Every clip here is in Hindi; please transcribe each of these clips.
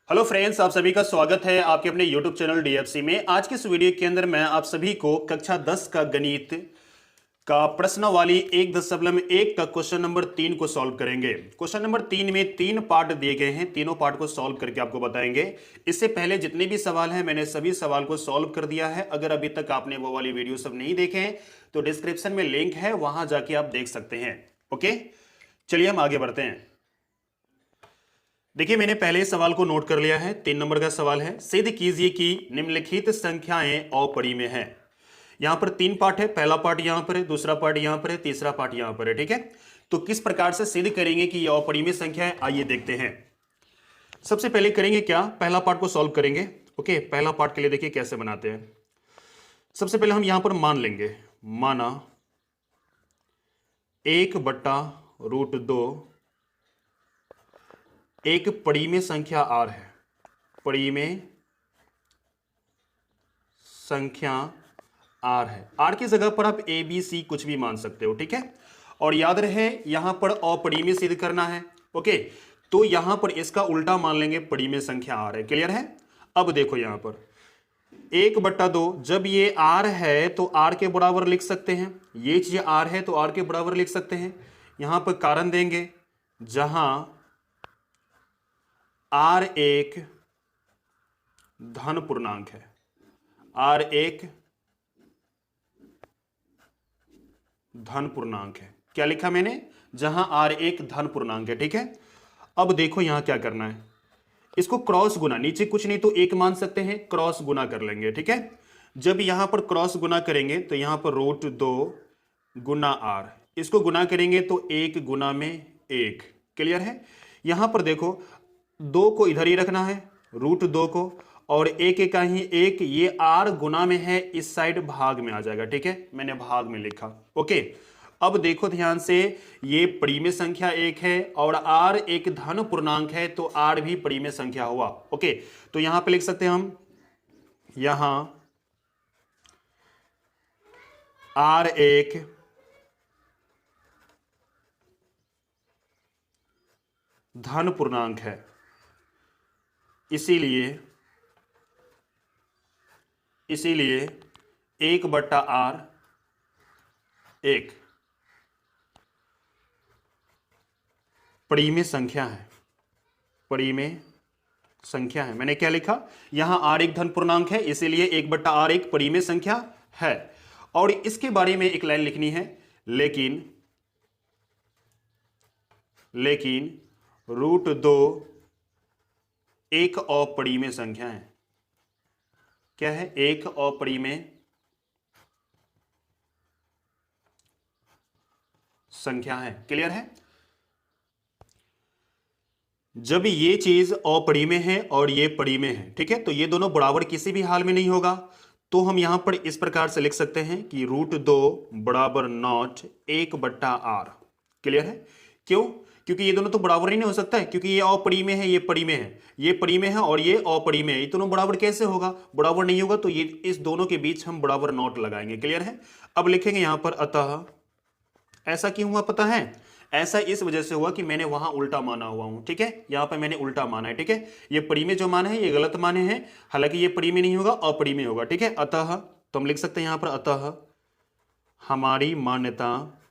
हेलो फ्रेंड्स, आप सभी का स्वागत है आपके अपने YouTube चैनल DFC में। आज के इस वीडियो के अंदर मैं आप सभी को कक्षा 10 का गणित का प्रश्नावली 1.1 का क्वेश्चन नंबर 3 को सॉल्व करेंगे। क्वेश्चन नंबर 3 में 3 पार्ट दिए गए हैं, तीनों पार्ट को सॉल्व करके आपको बताएंगे। इससे पहले जितने भी सवाल हैं मैंने सभी सवाल को सॉल्व कर दिया है। अगर अभी तक आपने वो वाली वीडियो सब नहीं देखे हैं तो डिस्क्रिप्शन में लिंक है, वहां जाके आप देख सकते हैं। ओके, चलिए हम आगे बढ़ते हैं। देखिए, मैंने पहले सवाल को नोट कर लिया है। 3 नंबर का सवाल है, सिद्ध कीजिए कि निम्नलिखित संख्याएं अपरिमेय हैं। यहां पर 3 पार्ट है, पहला पार्ट यहां पर है, दूसरा पार्ट यहां पर है, तीसरा पार्ट यहां पर है। ठीक है, तो किस प्रकार से सिद्ध करेंगे कि यह अपरिमेय संख्या है, आइए देखते हैं। सबसे पहले करेंगे क्या, पहला पार्ट को सॉल्व करेंगे। ओके, पहला पार्ट के लिए देखिए कैसे बनाते हैं। सबसे पहले हम यहां पर मान लेंगे, माना 1/√2 एक परिमेय संख्या r है। परिमेय संख्या r है। r की जगह पर आप a b c कुछ भी मान सकते हो। ठीक है, और याद रहे यहां पर अपरिमेय सिद्ध करना है। ओके, तो यहां पर इसका उल्टा मान लेंगे, परिमेय संख्या r है। क्लियर है। अब देखो यहां पर 1/2, जब ये r है तो r के बराबर लिख सकते हैं। ये चीज r है तो r के बराबर लिख सकते हैं। यहां पर कारण देंगे, जहां r एक धन पूर्णांक है। r एक धन पूर्णांक है। क्या लिखा मैंने, जहां r एक धन पूर्णांक है। ठीक है, अब देखो यहां क्या करना है, इसको क्रॉस गुना, नीचे कुछ नहीं तो 1 मान सकते हैं, क्रॉस गुना कर लेंगे। ठीक है, जब यहां पर क्रॉस गुना करेंगे तो यहां पर √2 गुना r, इसको गुना करेंगे तो 1 गुना में 1। क्लियर है। यहां पर देखो 2 को इधर ही रखना है, √2 को, और 1 का ही 1, ये r गुना में है, इस साइड भाग में आ जाएगा। ठीक है, मैंने भाग में लिखा। ओके, अब देखो ध्यान से, ये परिमेय संख्या 1 है और r एक धन पूर्णांक है, तो r भी परिमेय संख्या हुआ। ओके, तो यहां पे लिख सकते हैं हम, यहां r एक धन पूर्णांक है, इसीलिए 1/r एक परिमेय संख्या है। परिमेय संख्या है, मैंने क्या लिखा, यहां r एक धन पूर्णांक है, इसीलिए 1/r एक परिमेय संख्या है। और इसके बारे में एक लाइन लिखनी है, लेकिन √2 एक अपरिमेय संख्या है। क्या है, एक अपरिमेय संख्या है। क्लियर है। जब ये चीज अपरिमेय है और ये परिमेय है, ठीक है, तो ये दोनों बराबर किसी भी हाल में नहीं होगा, तो हम यहां पर इस प्रकार से लिख सकते हैं कि √2 बराबर नॉट 1/r। क्लियर है। क्यों, क्योंकि ये दोनों तो बराबर ही नहीं हो सकता है, क्योंकि ये अपरिमेय है, ये परिमेय है, ये परिमेय है और ये अपरिमेय है, ये दोनों बराबर कैसे होगा, बराबर नहीं होगा, तो ये इस दोनों के बीच हम बराबर नॉट लगाएंगे। क्लियर है। अब लिखेंगे यहां पर, अतः, ऐसा क्यों हुआ पता है, ऐसा इस वजह से हुआ कि मैंने वहां उल्टा माना हुआ हूं। ठीक है, यहां पर मैंने उल्टा माना है। ठीक है, ये परिमेय जो माने हैं ये गलत माने हैं, हालांकि ये परिमेय नहीं होगा, अपरिमेय होगा। ठीक है, अतः, तो हम लिख सकते हैं यहां पर, अतः हमारी मान्यता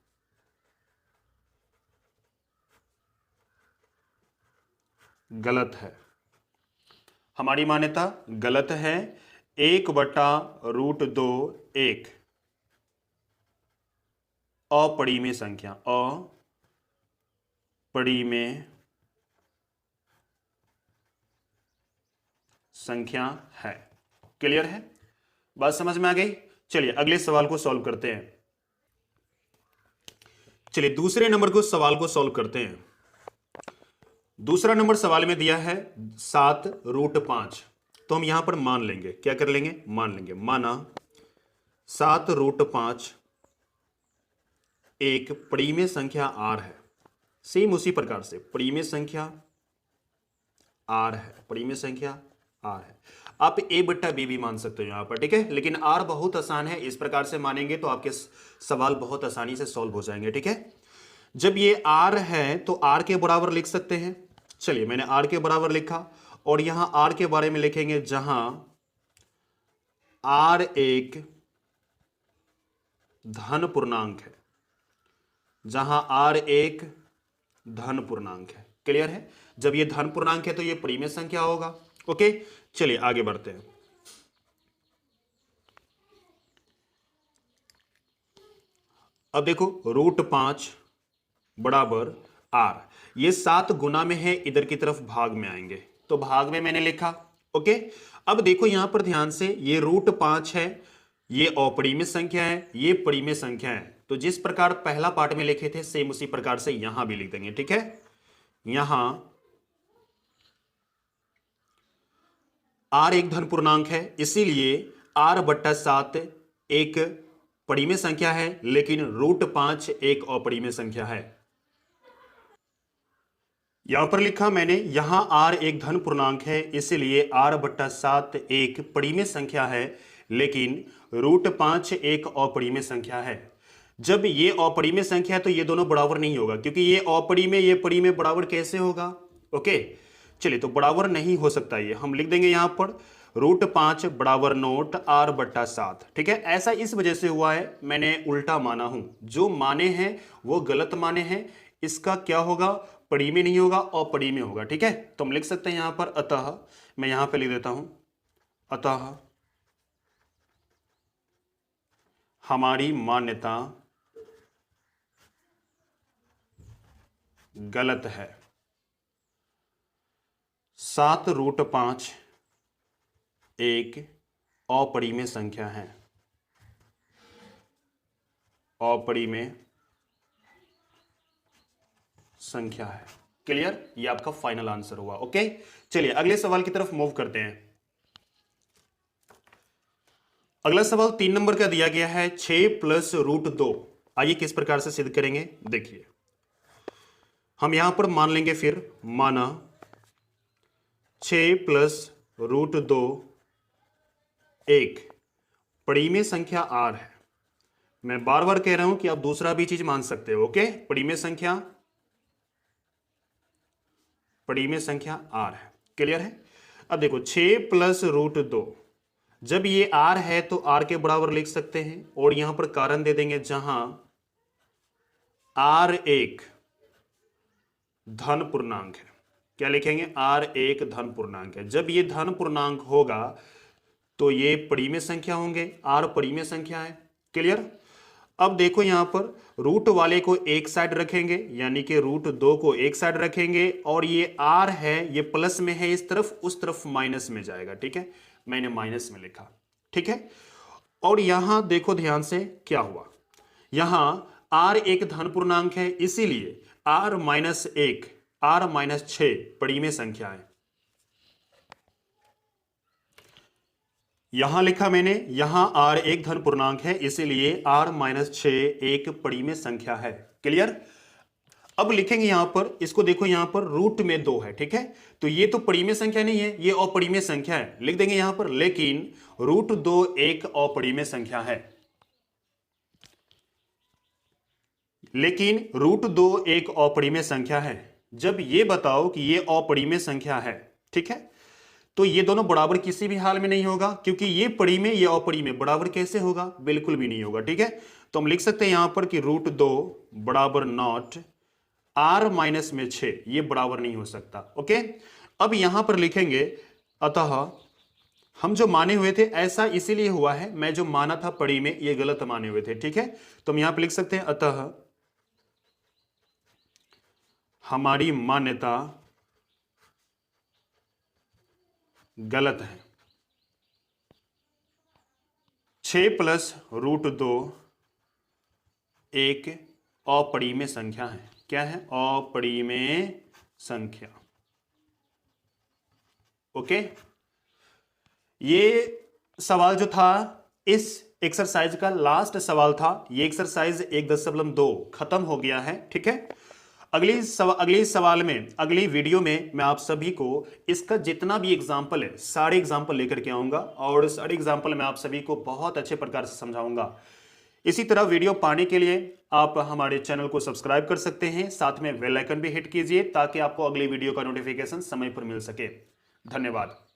गलत है। हमारी मान्यता गलत है। 1/√2 एक अपरिमेय संख्या, अपरिमेय संख्या है। क्लियर है, बात समझ में आ गई। चलिए अगले सवाल को सॉल्व करते हैं। चलिए दूसरे नंबर को सवाल को सॉल्व करते हैं। दूसरा नंबर सवाल में दिया है 7√5, तो हम यहां पर मान लेंगे, क्या कर लेंगे, मान लेंगे, माना 7√5 एक परिमेय संख्या r है। सेम उसी प्रकार से परिमेय संख्या r है, परिमेय संख्या r है। आप a/b भी मान सकते हो यहां पर। ठीक है, लेकिन r बहुत आसान है, इस प्रकार से मानेंगे तो आपके सवाल बहुत आसानी से सॉल्व हो जाएंगे। ठीक है, जब ये r है तो r के बराबर लिख सकते हैं। चलिए मैंने r के बराबर लिखा, और यहां आर के बारे में लिखेंगे जहां आर एक धन पूर्णांक है, जहां आर एक धन पूर्णांक है। क्लियर है? जब ये धन पूर्णांक है तो ये परिमेय संख्या होगा। ओके, चलिए आगे बढ़ते हैं। अब देखो √5 बराबर आर, ये 7 गुना में है, इधर की तरफ भाग में आएंगे तो भाग में मैंने लिखा। ओके, अब देखो यहां पर ध्यान से, ये √5 है, ये अपरिमेय संख्या है, ये परिमेय संख्या है, तो जिस प्रकार पहला पार्ट में लिखे थे सेम उसी प्रकार से यहां भी लिख देंगे। ठीक है, यहां आर एक धन पूर्णांक है, इसीलिए r/7 एक परिमेय संख्या है, लेकिन √5 एक अपरिमेय संख्या है। यहां पर लिखा मैंने, यहां r एक धन पूर्णांक है, इसलिए r/7 एक परिमेय संख्या है, लेकिन √5 एक अपरिमेय संख्या है। जब ये अपरिमेय संख्या है तो ये दोनों बराबर नहीं होगा, क्योंकि ये अपरिमेय ये परिमेय बराबर कैसे होगा? ओके, चलिए, तो बराबर नहीं हो सकता, ये हम लिख देंगे यहां पर √5 बराबर नोट r/7। ठीक है, ऐसा इस वजह से हुआ है, मैंने उल्टा माना हूं, जो माने हैं वो गलत माने हैं, इसका क्या होगा? परिमेय नहीं होगा, अपरिमेय होगा। ठीक है, तो हम लिख सकते हैं यहां पर, अतः मैं यहां पे लिख देता हूं, अतः हमारी मान्यता गलत है। 7√5 एक अपरिमेय संख्या है, अपरिमेय संख्या है। क्लियर? ये आपका फाइनल आंसर हुआ। ओके, चलिए अगले सवाल की तरफ मूव करते हैं। अगला सवाल 3 नंबर का दिया गया है, 6 + √2। आइए किस प्रकार से सिद्ध करेंगे, देखिए। हम यहां पर मान लेंगे, फिर माना 6 + √2 एक परिमेय संख्या r है। मैं बार बार कह रहा हूं कि आप दूसरा भी चीज मान सकते हो। ओके, परिमेय संख्या r है। क्लियर है? अब देखो 6 + √2, जब ये r है तो r के बराबर लिख सकते हैं, और यहां पर कारण दे देंगे जहां r एक धन पूर्णांक है। क्या लिखेंगे? r एक धन पूर्णांक है। जब ये धन पूर्णांक होगा तो ये परिमेय संख्या होंगे, r परिमेय संख्या है। क्लियर? अब देखो यहां पर रूट वाले को एक साइड रखेंगे, यानी कि √2 को एक साइड रखेंगे, और ये r है, ये प्लस में है इस तरफ, उस तरफ माइनस में जाएगा। ठीक है, मैंने माइनस में लिखा। ठीक है, और यहां देखो ध्यान से क्या हुआ, यहां r एक धन पूर्णांक है, इसीलिए r-1 r-6 परिमेय संख्या है। यहां लिखा मैंने, यहां r एक धन पूर्णांक है, इसीलिए r-6 एक परिमेय संख्या है। क्लियर? अब लिखेंगे यहां पर, इसको देखो यहां पर रूट में 2 है। ठीक है, तो ये तो परिमेय संख्या नहीं है, ये अपरिमेय संख्या है। लिख देंगे यहां पर, लेकिन √2 एक अपरिमेय संख्या है, लेकिन √2 एक अपरिमेय संख्या है। जब ये बताओ कि ये अपरिमेय संख्या है, ठीक है, तो ये दोनों बराबर किसी भी हाल में नहीं होगा, क्योंकि ये परिमेय ये अपरिमेय बराबर कैसे होगा? बिल्कुल भी नहीं होगा। ठीक है, तो हम लिख सकते हैं यहां पर कि √2 बराबर नॉट r-6, ये बराबर नहीं हो सकता। ओके, अब यहां पर लिखेंगे, अतः हम जो माने हुए थे ऐसा इसीलिए हुआ है, मैं जो माना था परिमेय ये गलत माने हुए थे। ठीक है, तो हम यहां पर लिख सकते हैं, अतः हमारी मान्यता गलत है। 6 + √2 एक अपरिमेय संख्या है। क्या है? अपरिमेय संख्या। ओके, ये सवाल जो था इस एक्सरसाइज का लास्ट सवाल था। ये एक्सरसाइज 1.2 खत्म हो गया है। ठीक है, अगली सवाल में, अगली वीडियो में मैं आप सभी को इसका जितना भी एग्जाम्पल है सारे एग्जाम्पल लेकर के आऊंगा, और सारे एग्जाम्पल मैं आप सभी को बहुत अच्छे प्रकार से समझाऊंगा। इसी तरह वीडियो पाने के लिए आप हमारे चैनल को सब्सक्राइब कर सकते हैं, साथ में बेल आइकन भी हिट कीजिए ताकि आपको अगली वीडियो का नोटिफिकेशन समय पर मिल सके। धन्यवाद।